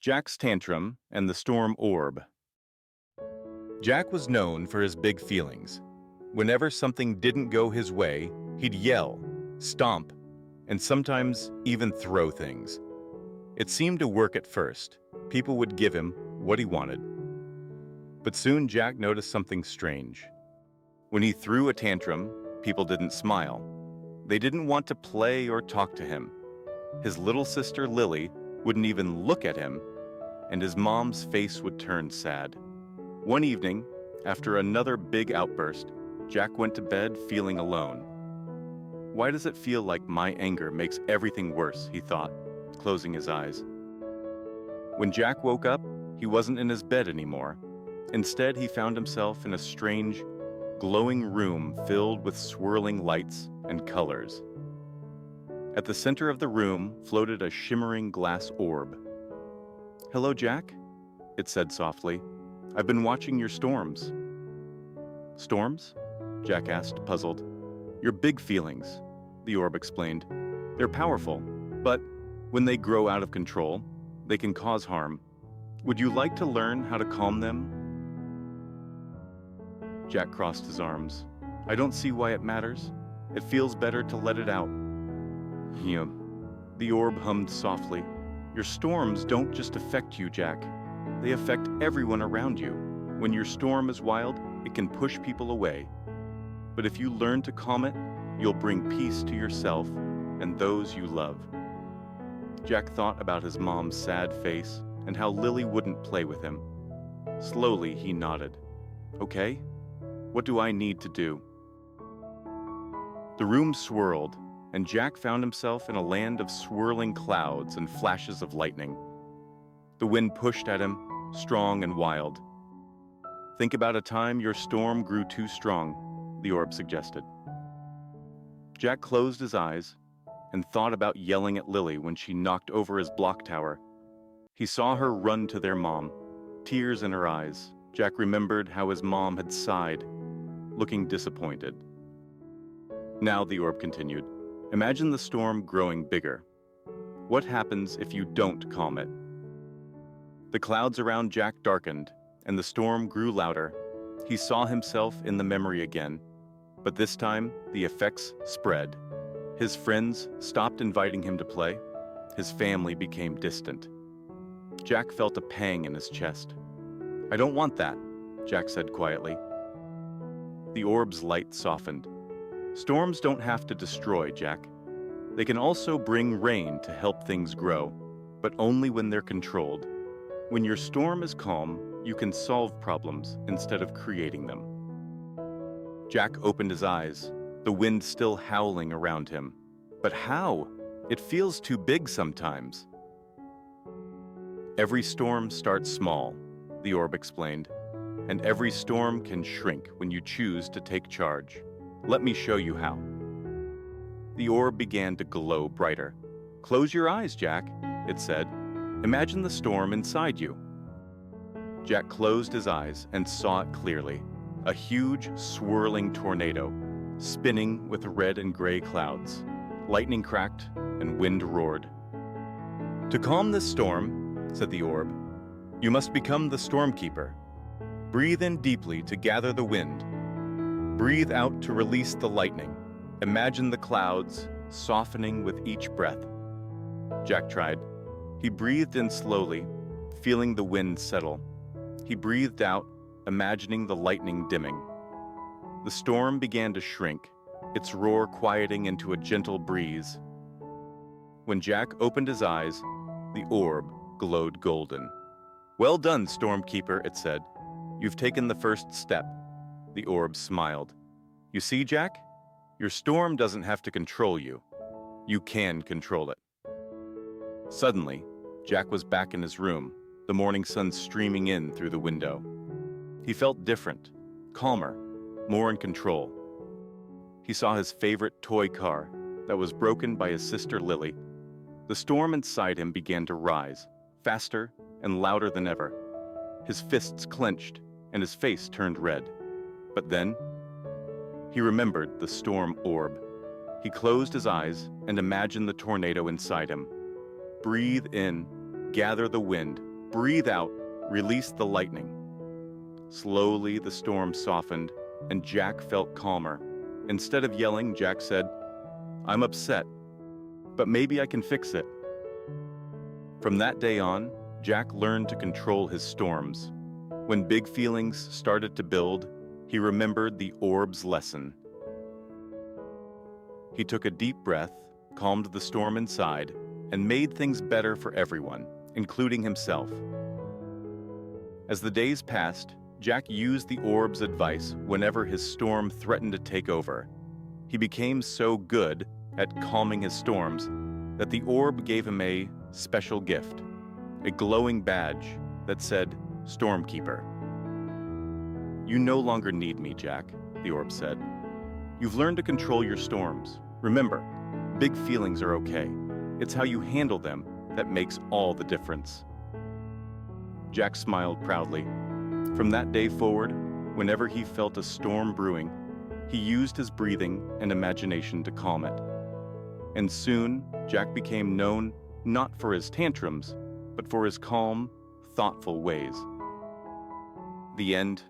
Jack's Tantrum and the Storm Orb. Jack was known for his big feelings. Whenever something didn't go his way, he'd yell, stomp, and sometimes even throw things. It seemed to work at first. People would give him what he wanted. But soon Jack noticed something strange. When he threw a tantrum, people didn't smile. They didn't want to play or talk to him. His little sister Lily wouldn't even look at him, and his mom's face would turn sad. One evening, after another big outburst, Jack went to bed feeling alone. Why does it feel like my anger makes everything worse, he thought, closing his eyes. When Jack woke up, he wasn't in his bed anymore. Instead, he found himself in a strange, glowing room filled with swirling lights and colors. At the center of the room floated a shimmering glass orb. "Hello, Jack," it said softly. "I've been watching your storms." "Storms?" Jack asked, puzzled. "Your big feelings," the orb explained. "They're powerful, but when they grow out of control, they can cause harm. Would you like to learn how to calm them?" Jack crossed his arms. "I don't see why it matters. It feels better to let it out." The orb hummed softly. "Your storms don't just affect you, Jack. They affect everyone around you. When your storm is wild, it can push people away. But if you learn to calm it, you'll bring peace to yourself and those you love." Jack thought about his mom's sad face and how Lily wouldn't play with him. Slowly, he nodded. "Okay, what do I need to do?" The room swirled, and Jack found himself in a land of swirling clouds and flashes of lightning. The wind pushed at him, strong and wild. "Think about a time your storm grew too strong," the orb suggested. Jack closed his eyes and thought about yelling at Lily when she knocked over his block tower. He saw her run to their mom, tears in her eyes. Jack remembered how his mom had sighed, looking disappointed. "Now," the orb continued, "imagine the storm growing bigger. What happens if you don't calm it?" The clouds around Jack darkened, and the storm grew louder. He saw himself in the memory again, but this time the effects spread. His friends stopped inviting him to play. His family became distant. Jack felt a pang in his chest. "I don't want that," Jack said quietly. The orb's light softened. "Storms don't have to destroy, Jack. They can also bring rain to help things grow, but only when they're controlled. When your storm is calm, you can solve problems instead of creating them." Jack opened his eyes, the wind still howling around him. "But how? It feels too big sometimes." "Every storm starts small," the orb explained, "and every storm can shrink when you choose to take charge. Let me show you how." The orb began to glow brighter. "Close your eyes, Jack," it said. "Imagine the storm inside you." Jack closed his eyes and saw it clearly. A huge, swirling tornado, spinning with red and gray clouds. Lightning cracked and wind roared. "To calm this storm," said the orb, "you must become the storm keeper. Breathe in deeply to gather the wind. Breathe out to release the lightning. Imagine the clouds softening with each breath." Jack tried. He breathed in slowly, feeling the wind settle. He breathed out, imagining the lightning dimming. The storm began to shrink, its roar quieting into a gentle breeze. When Jack opened his eyes, the orb glowed golden. "Well done, Stormkeeper," it said. "You've taken the first step." The orb smiled. "You see, Jack? Your storm doesn't have to control you. You can control it." Suddenly, Jack was back in his room, the morning sun streaming in through the window. He felt different, calmer, more in control. He saw his favorite toy car that was broken by his sister Lily. The storm inside him began to rise, faster and louder than ever. His fists clenched and his face turned red. But then, he remembered the storm orb. He closed his eyes and imagined the tornado inside him. Breathe in, gather the wind, Breathe out, release the lightning. Slowly, the storm softened, and Jack felt calmer. Instead of yelling, Jack said, "I'm upset, but maybe I can fix it." From that day on, Jack learned to control his storms. When big feelings started to build, he remembered the orb's lesson. He took a deep breath, calmed the storm inside, and made things better for everyone, including himself. As the days passed, Jack used the orb's advice whenever his storm threatened to take over. He became so good at calming his storms that the orb gave him a special gift, a glowing badge that said, "Stormkeeper." "You no longer need me, Jack," the orb said. "You've learned to control your storms. Remember, big feelings are okay. It's how you handle them that makes all the difference." Jack smiled proudly. From that day forward, whenever he felt a storm brewing, he used his breathing and imagination to calm it. And soon, Jack became known not for his tantrums, but for his calm, thoughtful ways. The end.